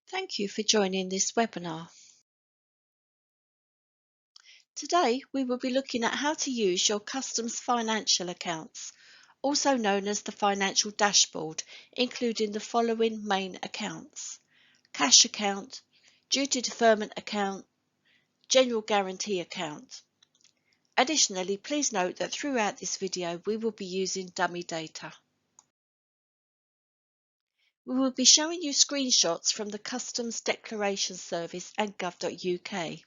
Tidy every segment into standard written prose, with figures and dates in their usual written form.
Thank you for joining this webinar. Today we will be looking at how to use your customs financial accounts, also known as the financial dashboard, including the following main accounts: cash account, duty deferment account, general guarantee account. Additionally, please note that throughout this video we will be using dummy data. We will be showing you screenshots from the Customs Declaration Service and gov.uk.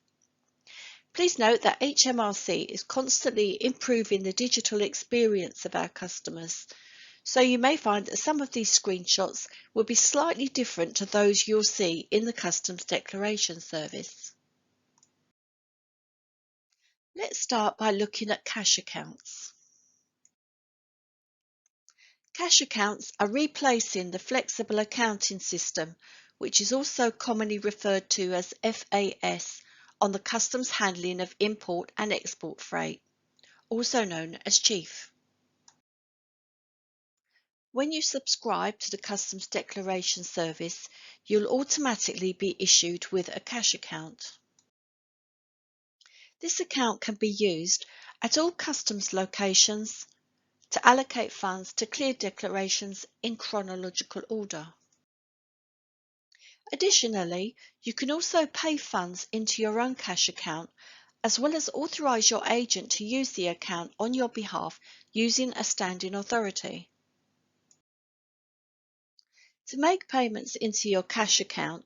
Please note that HMRC is constantly improving the digital experience of our customers, so you may find that some of these screenshots will be slightly different to those you'll see in the Customs Declaration Service. Let's start by looking at cash accounts. Cash accounts are replacing the flexible accounting system, which is also commonly referred to as FAS, on the customs handling of import and export freight, also known as CHIEF. When you subscribe to the Customs Declaration Service, you'll automatically be issued with a cash account. This account can be used at all customs locations to allocate funds to clear declarations in chronological order. Additionally, you can also pay funds into your own cash account, as well as authorise your agent to use the account on your behalf using a standing authority. To make payments into your cash account,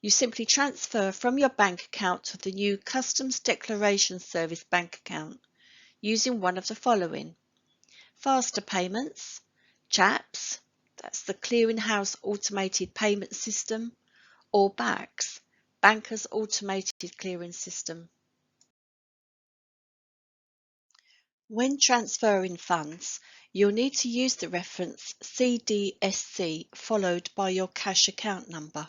you simply transfer from your bank account to the new Customs Declaration Service bank account using one of the following: Faster Payments, CHAPS, that's the Clearinghouse Automated Payment System, or BACS, Bankers Automated Clearing System. When transferring funds, you'll need to use the reference CDSC followed by your cash account number.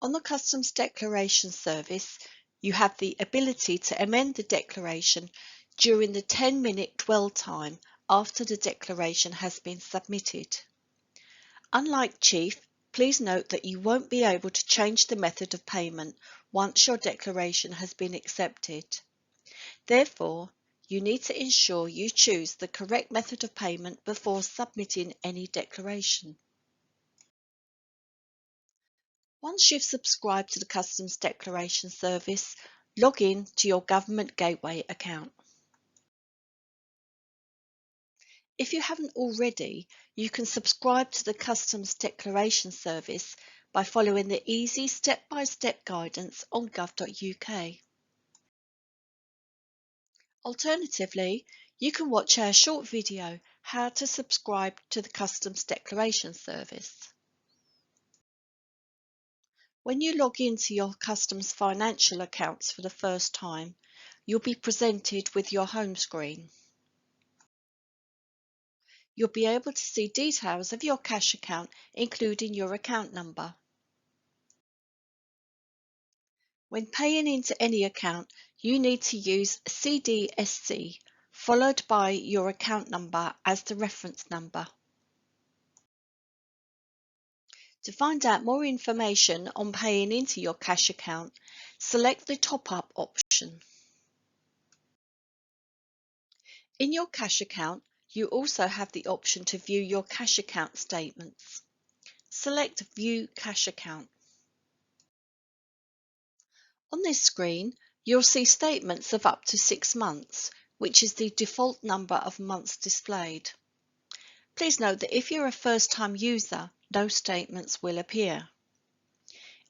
On the Customs Declaration Service, you have the ability to amend the declaration during the 10-minute dwell time after the declaration has been submitted. Unlike CHIEF, please note that you won't be able to change the method of payment once your declaration has been accepted. Therefore, you need to ensure you choose the correct method of payment before submitting any declaration. Once you've subscribed to the Customs Declaration Service, log in to your Government Gateway account. If you haven't already, you can subscribe to the Customs Declaration Service by following the easy step-by-step guidance on gov.uk. Alternatively, you can watch our short video, How to Subscribe to the Customs Declaration Service. When you log into your Customs financial accounts for the first time, you'll be presented with your home screen. You'll be able to see details of your cash account, including your account number. When paying into any account, you need to use CDSC followed by your account number as the reference number. To find out more information on paying into your cash account, select the Top-up option. In your cash account, you also have the option to view your cash account statements. Select View Cash Account. On this screen, you'll see statements of up to 6 months, which is the default number of months displayed. Please note that if you're a first-time user, no statements will appear.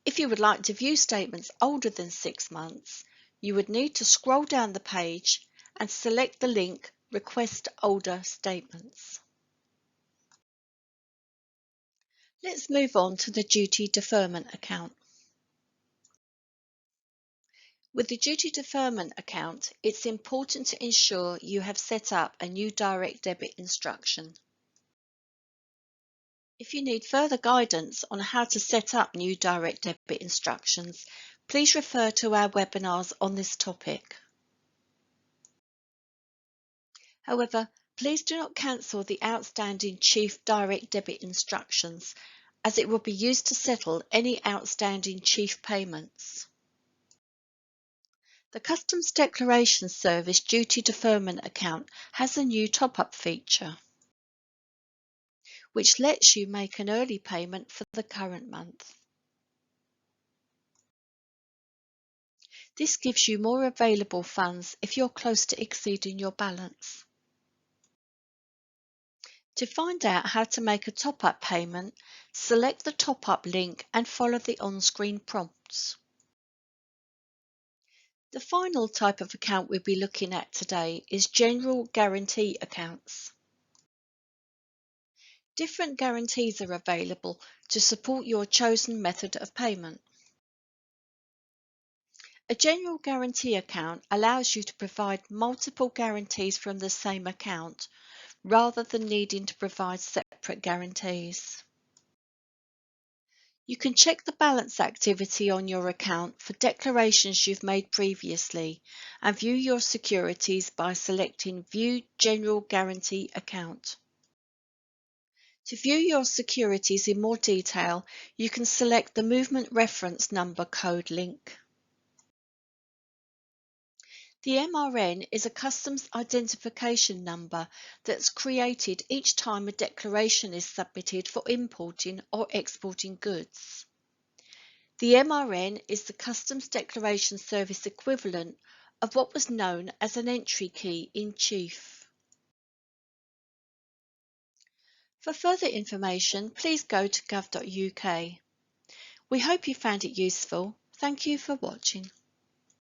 If you would like to view statements older than 6 months, you would need to scroll down the page and select the link Request Older Statements. Let's move on to the duty deferment account. With the duty deferment account, it's important to ensure you have set up a new direct debit instruction. If you need further guidance on how to set up new direct debit instructions, please refer to our webinars on this topic. However, please do not cancel the outstanding CHIEF direct debit instructions as it will be used to settle any outstanding chief payments. The Customs Declaration Service Duty Deferment account has a new top-up feature, which lets you make an early payment for the current month. This gives you more available funds if you're close to exceeding your balance. To find out how to make a top-up payment, select the top-up link and follow the on-screen prompts. The final type of account we'll be looking at today is general guarantee accounts. Different guarantees are available to support your chosen method of payment. A general guarantee account allows you to provide multiple guarantees from the same account, rather than needing to provide separate guarantees. You can check the balance activity on your account for declarations you've made previously and view your securities by selecting View General Guarantee Account. To view your securities in more detail, you can select the Movement Reference Number code link. The MRN is a customs identification number that's created each time a declaration is submitted for importing or exporting goods. The MRN is the Customs Declaration Service equivalent of what was known as an entry key in chief. For further information, please go to gov.uk. We hope you found it useful. Thank you for watching.